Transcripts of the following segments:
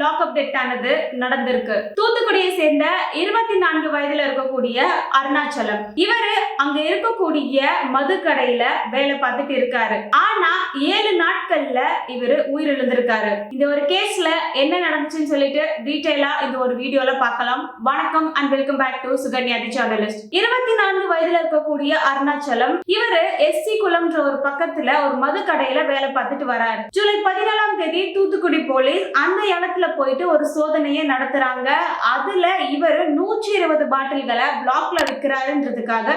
Lockup death ஆனது நடந்திருக்கு. தூத்துக்குடியை சேர்ந்த 24 வயதுல இருக்கக்கூடிய அருணாச்சலம் இவரு அங்க இருக்கக்கூடிய மது கடையில வேலை பார்த்துட்டு இருக்காரு. ஆனா 7 நாட்கள்ல இவரு உயிரிழந்திருக்காரு. இந்த ஒரு கேஸ்ல என்ன நடந்துச்சுன்னு சொல்லிட்டு டீடைலா இந்த ஒரு வீடியோல பார்க்கலாம். வணக்கம் and welcome back to Sukanya the journalist. 24 வயதுல இருக்கக்கூடிய அருணாச்சலம் இவரு எஸ்சி குளம்ன்ற ஒரு பக்கத்துல ஒரு மது கடையில வேலை பார்த்துட்டு வராரு. ஜூலை 14ஆம் தேதி தூத்துக்குடி போலீஸ் அந்த இடத்துல போயிட்டு ஒரு சோதனையை நடத்துறாங்க. அதுல இவர் 120 பாட்டில்களை பிளாக்ல விற்கிறாருன்றதுக்காக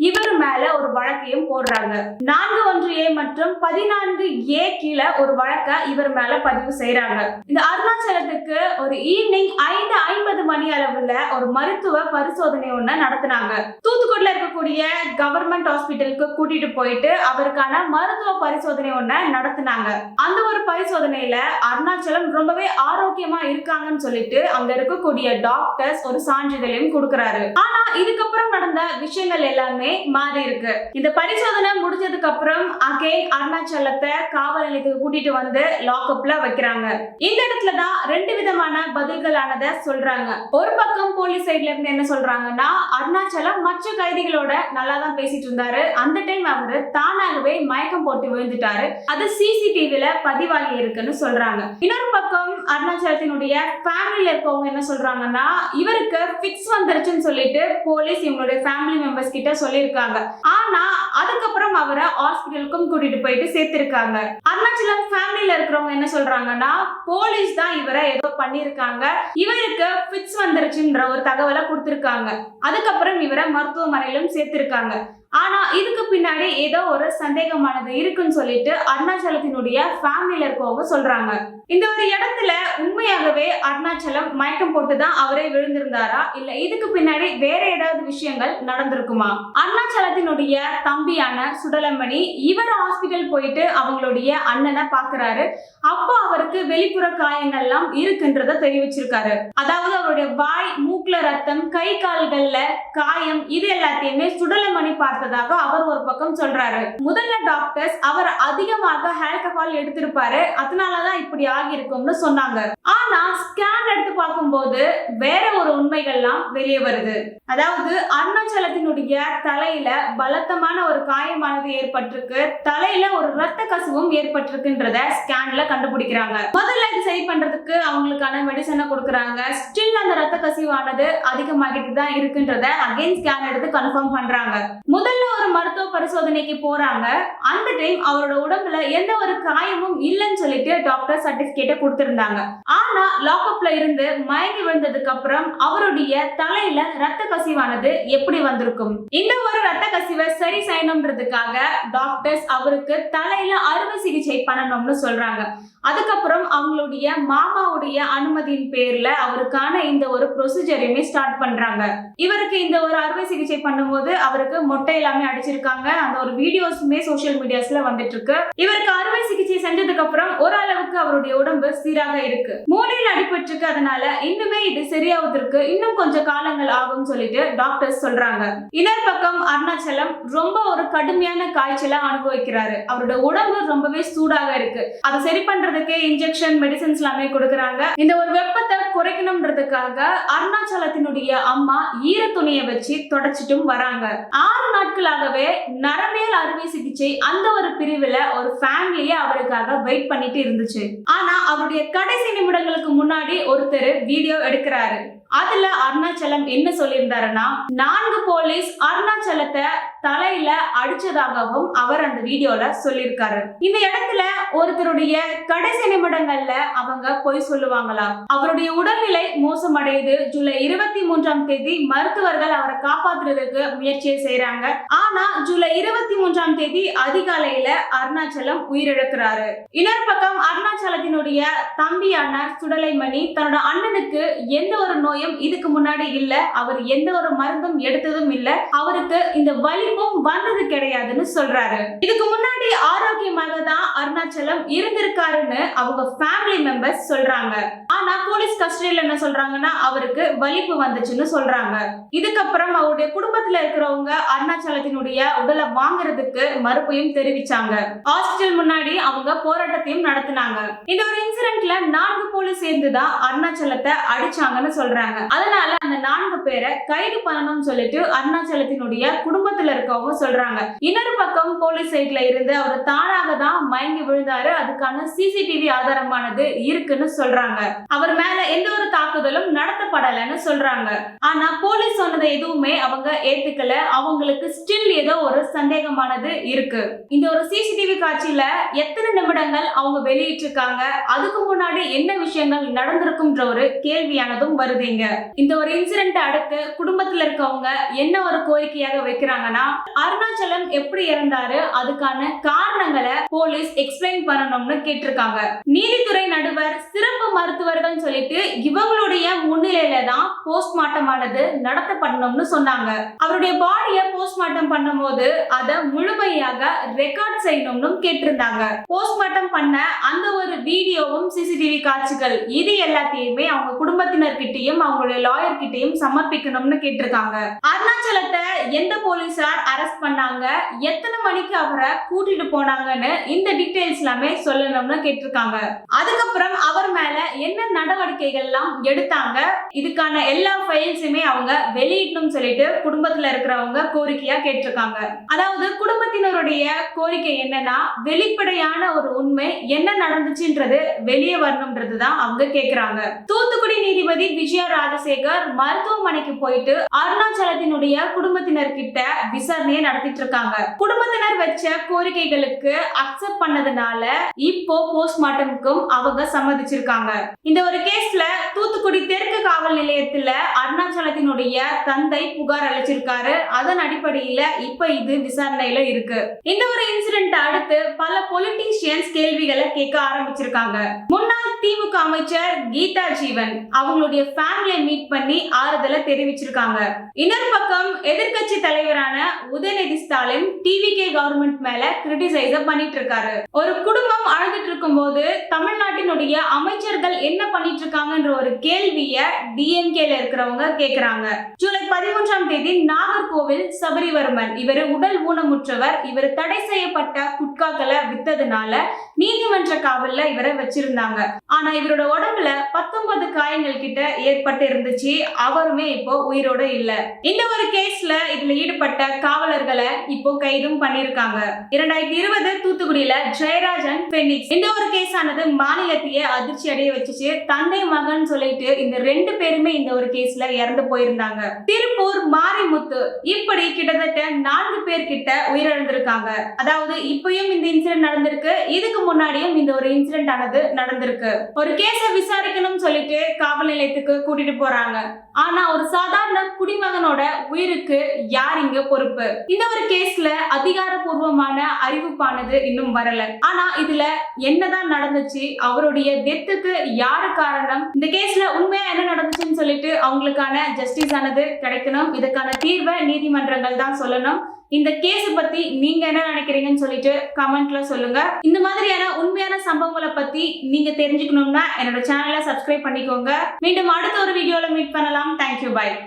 இவர் மேல ஒரு வழக்கையும் போடுறாங்க. 41A மற்றும் 14A கீழே ஒரு வழக்கை இவர் மேல பதிவு செய்யறாங்க. இந்த அருணாச்சலத்துக்கு ஒரு ஈவினிங் 5:50 மணி அளவுல ஒரு மருத்துவ பரிசோதனை ஒண்ணு நடத்தினாங்க. தூத்துக்குடியில இருக்கக்கூடிய கவர்மெண்ட் ஹாஸ்பிட்டலுக்கு கூட்டிட்டு போயிட்டு அவருக்கான மருத்துவ பரிசோதனை ஒண்ணு நடத்தினாங்க. அந்த ஒரு பரிசோதனையில அருணாச்சலம் ரொம்பவே ஆரோக்கியமா இருக்காங்கன்னு சொல்லிட்டு அங்க இருக்கக்கூடிய டாக்டர்ஸ் ஒரு சான்றிதழையும் கொடுக்கறாரு. ஆனா இதுக்கப்புறம் நடந்த விஷயங்கள் எல்லாமே மாறி இருக்கு. இந்த பரிசோதனை முடிஞ்சதுக்கு அப்புறம் அகைன் அருணாச்சலத்தை காவல் நிலையத்துக்கு கூட்டிட்டு வந்து லாக்அப்ல வைக்கிறாங்க. இந்த இடத்துலதான் 2 விதமான பதில்களானத சொல்றாங்க. ஒரு பக்கம் போலீஸ் சைட்ல இருந்து என்ன சொல்றாங்கன்னா, அருணாச்சலம் மற்ற கைதிகளோட நல்லா தான் பேசிட்டு இருந்தாரு. அந்த டைம் அவரு தானாகவே மயக்கம் போட்டு விழுந்துட்டாரு. அது சிசிடிவில பதிவாகி இருக்குன்னு சொல்றாங்க. இன்னொரு பக்கம் அருணாச்சலத்தினுடைய ஃபேமிலில இருக்கவங்க என்ன சொல்றாங்கன்னா, இவருக்கு ஃபிக்ஸ் வந்துருச்சுன்னு சொல்லிட்டு போலீஸ் இவங்களுடைய ஃபேமிலி மெம்பர்ஸ் கிட்ட சொல்லியிருக்காங்க. ஆனா அதுக்கப்புறம் அவரை ஹாஸ்பிட்டலுக்கும் கூட்டிட்டு போயிட்டு சேர்த்திருக்காங்க. அருணாச்சலம் ஃபேமிலில இருக்கிறவங்க என்ன சொல்றாங்கன்னா, போலீஸ் தான் இவரை ஏதோ பண்ணிருக்காங்க, இவருக்கு ஃபிக்ஸ் வந்துருச்சுன்ற ஒரு தகவலை கொடுத்திருக்காங்க. அதுக்கப்புறம் இவரை மருத்துவமனையிலும் சேர்த்திருக்காங்க. ஆனா இதுக்கு பின்னாடி ஏதோ ஒரு சந்தேகமானது இருக்குன்னு சொல்லிட்டு அருணாச்சலத்தினுடைய ஃபேமிலில இருக்கவங்க சொல்றாங்க. இந்த ஒரு இடத்துல உண்மையாகவே அருணாச்சலம் மயக்கம் போட்டுதான் அவரே விழுந்திருந்தாரா, இல்ல இதுக்கு பின்னாடி வேற ஏதாவது விஷயங்கள் நடந்திருக்குமா? அருணாச்சலத்தினுடைய தம்பியான சுடலமணி இவர் ஹாஸ்பிட்டல் போயிட்டு அவங்களுடைய அண்ணனை பாக்குறாரு. அப்போ அவருக்கு வெளிப்புற காயங்கள்லாம் இருக்குன்றத தெரிவிச்சிருக்காரு. அதாவது அவருடைய வாய், மூக்குல ரத்தம், கை கால்கள்ல காயம், இது எல்லாத்தையுமே சுடலமணி பார்த்ததாக அவர் ஒரு பக்கம் சொல்றாரு. முதல்ல டாக்டர்ஸ் அவர் அதிகமாக ஆல்கஹால் எடுத்திருப்பாரு, அதனாலதான் இப்படி ஆகியிருக்கும்னு சொன்னாங்க. ஆனா ஸ்கேன் எடுத்து பார்க்கும்போது வேற ஒரு உண்மைகள்லாம் வெளியே வருது. அதாவது அருணாச்சலத்தினுடைய தலையில பலத்தமான ஒரு காயமானது ஏற்பட்டிருக்கு, தலையில ஒரு ரத்த கசிவும் ஏற்பட்டிருக்குன்றத ஸ்கேன்ல கண்டுபிடிக்கிறாங்க. முதல்ல இது சரி பண்றதுக்கு அவங்களுக்கான மெடிசனை கொடுக்கறாங்க. ஸ்டில் அந்த ரத்த கசிவானது அதிகமாகிட்டு தான் இருக்குன்றத அகைன் ஸ்கேன் எடுத்து கன்ஃபார்ம் பண்றாங்க. முதல்ல ஒரு மருத்துவ பரிசோதனைக்கு போறாங்க. அந்த டைம் அவரோட உடம்புல எந்த ஒரு காயமும் இல்லைன்னு சொல்லிட்டு டாக்டர் சர்டிபிகேட்டை கொடுத்திருந்தாங்க. ஆனா லாக்அப்ல இருந்து மயங்கி விழுந்ததுக்கு அப்புறம் அவருடைய தலையில ரத்த கசிவானது எப்படி வந்திருக்கும்? இந்த ஒரு ரத்த கசிவை சரி செய்யணும்ன்றதுக்காக டாக்டர்ஸ் அவருக்கு தலையில அறுவை சிகிச்சை பண்ணணும்னு சொல்றாங்க. அதுக்கப்புறம் அவங்களுடைய மாமாவுடைய அனுமதியின் பேர்ல அவருக்கான இந்த ஒரு ப்ரொசீஜரையுமே ஸ்டார்ட் பண்றாங்க. இவருக்கு இந்த ஒரு அறுவை சிகிச்சை பண்ணும்போது அவருக்கு மொட்டை எல்லாமே அடிச்சிருக்காங்க. அந்த ஒரு வீடியோஸுமே சோசியல் மீடியாஸ்ல வந்துட்டு இருக்கு. இவருக்கு அறுவை சிகிச்சை செஞ்சதுக்கு அப்புறம் ஓரளவுக்கு அவருடைய உடம்பு சீராக இருக்கு. மூளையில் அடிபட்டிருக்கு, அதனால இன்னுமே இது சரியாவதற்கு இன்னும் கொஞ்சம் காலங்கள் ஆகும் சொல்லிட்டு டாக்டர்ஸ் சொல்றாங்க. இன்னொரு பக்கம் அருணாச்சலம் ரொம்ப ஒரு கடுமையான காய்ச்சலா அனுபவிக்கிறாரு. அவரோட உடம்பு ரொம்பவே சூடாக இருக்கு. அதை சரி பண்றதுக்கு இன்ஜெக்ஷன், மெடிசன்ஸ் எல்லாமே கொடுக்கறாங்க. இந்த ஒரு வெப்பத்தை குறைக்கணும்ன்றதுக்காக அருணாச்சலத்தினுடைய அம்மா ஈர துணியை வச்சு தொடச்சிட்டும் வராங்க. 6 நாட்களாகவே நரம்பியல் அறுவை சிகிச்சை அந்த ஒரு பிரிவுல ஒரு ஃபேமிலியே அவருக்காக வெயிட் பண்ணிட்டு இருந்துச்சு. ஆனா அவருடைய கடைசி நிமிடங்களுக்கு முன்னாடி ஒருத்தர் வீடியோ எடுக்கிறாரு. அதுல அருணாச்சலம் என்ன சொல்லியிருந்தாருன்னா, 4 போலீஸ் அருணாச்சலத்தை தலையில அடிச்சதாகவும் அவர் அந்த வீடியோல சொல்லியிருக்காரு. இந்த இடத்துல ஒருத்தருடைய கடைசி நிமிடங்கள்ல அவங்க பொய் சொல்லுவாங்களா? அவருடைய உடல்நிலை மோசமடையுது. ஜூலை 23ஆம் தேதி மருத்துவர்கள் அவரை காப்பாற்றுறதுக்கு முயற்சியை செய்யறாங்க. ஆனா ஜூலை 23ஆம் தேதி அதிகாலையில அருணாச்சலம் உயிரிழக்கிறாரு. இன்னொரு பக்கம் அருணாச்சலத்தினுடைய தம்பியான சுடலைமணி தன்னோட அண்ணனுக்கு எந்த ஒரு நோய் நோயும் இதுக்கு முன்னாடி இல்ல, அவர் எந்த ஒரு மருந்தும் எடுத்ததும் இல்ல, அவருக்கு இந்த வலிப்பும் வந்தது கிடையாதுன்னு சொல்றாரு. இதுக்கு முன்னாடி ஆரோக்கியமாக தான் அருணாச்சலம் இருந்திருக்காருன்னு அவங்க ஃபேமிலி மெம்பர்ஸ் சொல்றாங்க. ஆனா போலீஸ் கஸ்டடியில என்ன சொல்றாங்கன்னா அவருக்கு வலிப்பு வந்துச்சுன்னு சொல்றாங்க. இதுக்கப்புறம் அவருடைய குடும்பத்துல இருக்கிறவங்க அருணாச்சலத்தினுடைய உடலை வாங்குறதுக்கு மறுப்பையும் தெரிவிச்சாங்க. ஹாஸ்பிட்டல் முன்னாடி அவங்க போராட்டத்தையும் நடத்தினாங்க. இந்த ஒரு இன்சிடென்ட்ல 4 போலீஸ் சேர்ந்துதான் அருணாச்சலத்தை அடிச்சாங்கன்னு சொல்றாங்க. அதனால அந்த 4 பேரை கைது பண்ணணும்னு சொல்லிட்டு அருணாச்சலத்தினுடைய குடும்பத்துல இருக்கவங்க சொல்றாங்க. இன்னொரு பக்கம் போலீஸ் சைட்ல இருந்து அவர் தானாக தான் மயங்கி விழுந்தாரு, அதுக்கான சிசிடிவி ஆதாரமானது இருக்குன்னு சொல்றாங்க. அவர் மேல எந்த ஒரு தாக்குதலும் நடத்தப்படலன்னு சொல்றாங்க. ஆனா போலீஸ் சொன்னதை எதுவுமே அவங்க ஏத்துக்கல. அவங்களுக்கு ஸ்டில் ஏதோ ஒரு சந்தேகமானது இருக்கு. இந்த ஒரு சிசிடிவி காட்சியில எத்தனை நிமிடங்கள் அவங்க வெளியிட்டிருக்காங்க, அதுக்கு முன்னாடி என்ன விஷயங்கள் நடந்திருக்கும்ன்ற ஒரு கேள்வியானதும் வருதுங்க. இந்த ஒரு இன்சிடென்ட் அடுத்து குடும்பத்துல இருக்கவங்க என்ன ஒரு கோரிக்கையாக வைக்கிறாங்கன்னா அருணாச்சலம் எப்படி இறந்தாரு, அதுக்கான காரணங்களை போலீஸ் எக்ஸ்பிளைன் பண்ணணும்னு கேட்டிருக்காங்க. நீதித்துறை நடுவர், சிறப்பு மருத்துவர்கள் சொல்லிட்டு இவங்களுடைய முன்னிலையில தான் போஸ்ட்மார்ட்டம் ஆனது நடத்தப்படணும்னு சொன்னாங்க. அவருடைய பாடியை போஸ்ட்மார்ட்டம் பண்ணும்போது அதை முழுமையாக ரெக்கார்ட் செய்யணும்னு கேட்டிருந்தாங்க. போஸ்ட்மார்ட்டம் பண்ண அந்த ஒரு வீடியோவும் சிசிடிவி காட்சிகள் இது எல்லாத்தையுமே அவங்க குடும்பத்தினர்கிட்டயும் அவங்களுடைய லாயர் கிட்டயும் சமர்ப்பிக்கணும்னு கேட்டிருக்காங்க. அருணாச்சலத்தை எந்த போலீசார் அரெஸ்ட் பண்ணாங்க, எத்தனை மணிக்கு அவரை கூட்டிட்டு போனாங்கன்னு இந்த டீடைல்ஸ் எல்லாமே சொல்லணும்னு கேட்டிருக்காங்க. அதுக்கப்புறம் அவர் மேல என்ன நடவடிக்கைகள் எல்லாம் எடுத்தாங்க, இதுக்கான எல்லா ஃபைல்ஸுமே அவங்க வெளியிடணும் சொல்லிட்டு குடும்பத்துல இருக்கிறவங்க கோரிக்கையா கேட்டிருக்காங்க. அதாவது குடும்பத்தினருடைய கோரிக்கை என்னன்னா வெளிப்படையான ஒரு உண்மை என்ன நடந்துச்சுன்றது வெளியே வரணும்ன்றதுதான் அவங்க கேக்குறாங்க. தூத்துக்குடி நீதிபதி விஜயா ராஜசேகர் மருத்துவமனைக்கு போயிட்டு அருணாச்சலத்தினுடைய குடும்பத்தினர் கிட்ட விசாரணையை நடத்திட்டு இருக்காங்க. குடும்பத்தினர் வச்ச கோரிக்கைகளுக்கு அக்செப்ட் பண்ணதுனால இப்போ போஸ்ட்மார்ட்டம்க்கும் அவங்க சம்மதிச்சிருக்காங்க. இந்த ஒரு கேஸ்ல தூத்துக்குடி தெற்கு காவல் நிலையத்துல அருணாச்சலத்தினுடைய தந்தை புகார் அளிச்சிருக்காரு. அதன் அடிப்படையில இப்ப இது விசாரணையில இருக்கு. இந்த ஒரு இன்சிடென்ட் அடுத்து பல பொலிட்டீஷியன்ஸ் கேள்விகளை கேட்க ஆரம்பிச்சிருக்காங்க. முன்னாள் திமுக அமைச்சர் கீதா ஜீவன் அவங்களுடைய ஃபேமிலியை மீட் பண்ணி ஆறுதலை தெரிவிச்சிருக்காங்க. இன்னொரு பக்கம் எதிர்க்கட்சி தலைவரான உதயநிதி ஸ்டாலின் டிவிகே கவர்மெண்ட் மேல கிரிட்டிசைஸ் பண்ணிட்டு இருக்காரு. ஒரு குடும்பம் அழுதுட்டு இருக்கும் போது தமிழ்நாட்டினுடைய அமைச்சர்கள் என்ன பண்ணிட்டு இருக்காங்கன்ற ஒரு கேள்விய டிஎம்கேல இருக்கிறவங்க கேக்குறாங்க. ஜூலை 13ஆம் தேதி நாகர்கோவில் சபரிவர்மன் இவர் உடல் ஊனமுற்றவர், இவர் தடை செய்யப்பட்ட குட்காக்களை வித்ததுனால நீதிமன்ற காவல்ல இவரை வச்சிருந்தாங்க. ஆனா இவரோட உடம்புல 19 காயங்கள் கிட்ட ஏற்பட்டு இருந்துச்சு. அவருமே இப்போ உயிரோட இல்ல. இந்த ஒரு கேஸ்ல இதுல ஈடுபட்ட காவலர்களை இப்போ கைதும் பண்ணிருக்காங்க. 2020 தூத்துக்குடியில ஜெயராஜன் பெனிக்ஸ் இந்த ஒரு கேஸ் ஆனது மாநிலத்தையே அதிர்ச்சி அடைய வச்சுச்சு. தந்தை மகன் சொல்லிட்டு இந்த 2 பேருமே இந்த ஒரு கேஸ்ல இறந்து போயிருந்தாங்க. திருப்பூர் மாரிமுத்து இப்படி கிட்டத்தட்ட 4 பேர் கிட்ட உயிரிழந்திருக்காங்க. அதாவது இப்பயும் இந்த இன்சிடென்ட் நடந்திருக்கு, இதுக்கு முன்னாடியும் இந்த ஒரு இன்சிடென்ட் ஆனது நடந்திருக்கு. ஒரு கேஸ விசாரிக்கணும் சொல்லிட்டு காவல் நிலையத்துக்கு கூட்டிட்டு போறாங்க. ஆனா ஒரு சாதாரண குடிமகனோட உயிருக்கு யார் இங்க பொறுப்பு? இந்த ஒரு கேஸ்ல அதிகாரப்பூர்வமான அறிவிப்பானது இன்னும் வரல. ஆனா இதுல என்னதான் நடந்துச்சு, அவருடைய டெத்துக்கு யாரு காரணம், இந்த கேஸ்ல உண்மையா என்ன நடந்துச்சுன்னு சொல்லிட்டு அவங்களுக்கான ஜஸ்டிஸ் ஆனது கிடைக்கணும். இதுக்கான தீர்வை நீதிமன்றங்கள் தான் சொல்லணும். இந்த கேஸ் பத்தி நீங்க என்ன நினைக்கிறீங்கன்னு சொல்லிட்டு கமெண்ட்ல சொல்லுங்க. இந்த மாதிரியான உண்மையான சம்பவங்களை பத்தி நீங்க தெரிஞ்சுக்கணும்னா என்னோட சேனலை சப்ஸ்கிரைப் பண்ணிக்கோங்க. மீண்டும் அடுத்த ஒரு வீடியோல மீட் பண்ணலாம். Thank you, by.